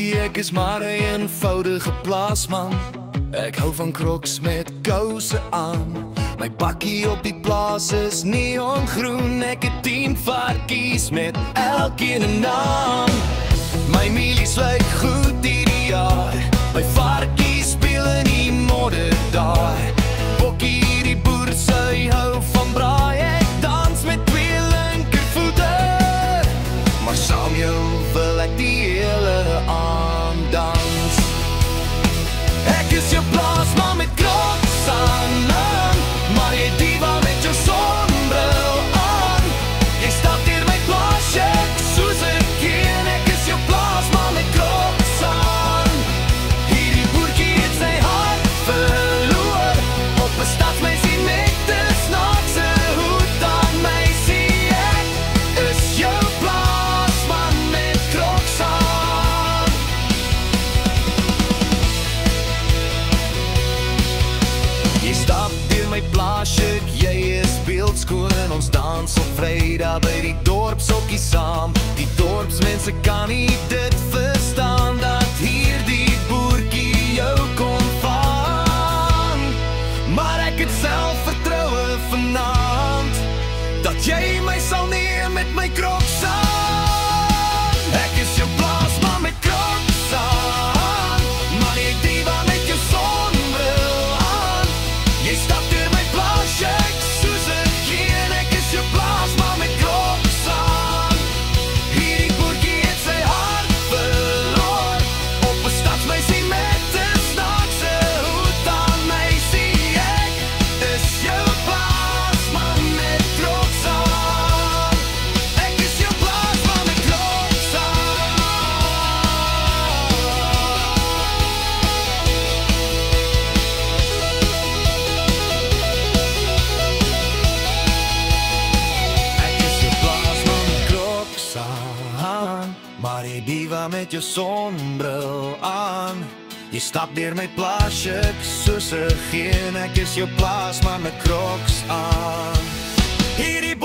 Meisie, ek is maar 'n eenvoudige plaasman. Ek hou van Crocs met kouse aan. My bakkie op die plaas is neongroen. Ek het 10 varkies met elkeen 'n naam. My mielies lyk goed hierdie jaar. My varkies speel in die modder daar. Bokkie hierdie boer sy hou van braai. Ek dans met 2 linkervoete. Maar saam jou wil ek die hele aand dans. Ek is jou plaasman met Crocs aan. Maar jy diva met jou sonbril aan. Jy stap deur my plaasjek soos 'n kind. Ek is jou plaasman met Crocs aan. Hierdie boertjie het sy hart verloor op 'n stadsmeisie met 'n snaakse hoed aan. Meisie, ek is jou plaasman met Crocs aan. Jy stap deur my plaasjek, jy is beeldskoon. Ons dans op Vrydag by die dorpshokkie saam. Die dorpsmense kan nie dit verstaan, dat hierdie boertjie jou kon vang. Maar ek het selfvertroue vanaand, dat jy my sal neem met my Crocs aan. Ek is jou plaasman met Crocs aan. Maar jy diva met jou sonbril aan. Jy stap deur my plaasjek soos 'n kind. Ek is jou plaasman met Crocs aan. Hierdie boertjie het sy hart verloor op 'n stadsmeisie met 'n snaakse hoed aan. Meisie, ek is jou plaasman met Crocs aan. Ek is jou plaasman met Crocs aan. Ek is jou plaasman met Crocs aan. Maar jy diva met jou sonbril aan. Jy stap deur my plaasjek soos 'n kind. Ek is jou plaasman met Crocs aan. Hierdie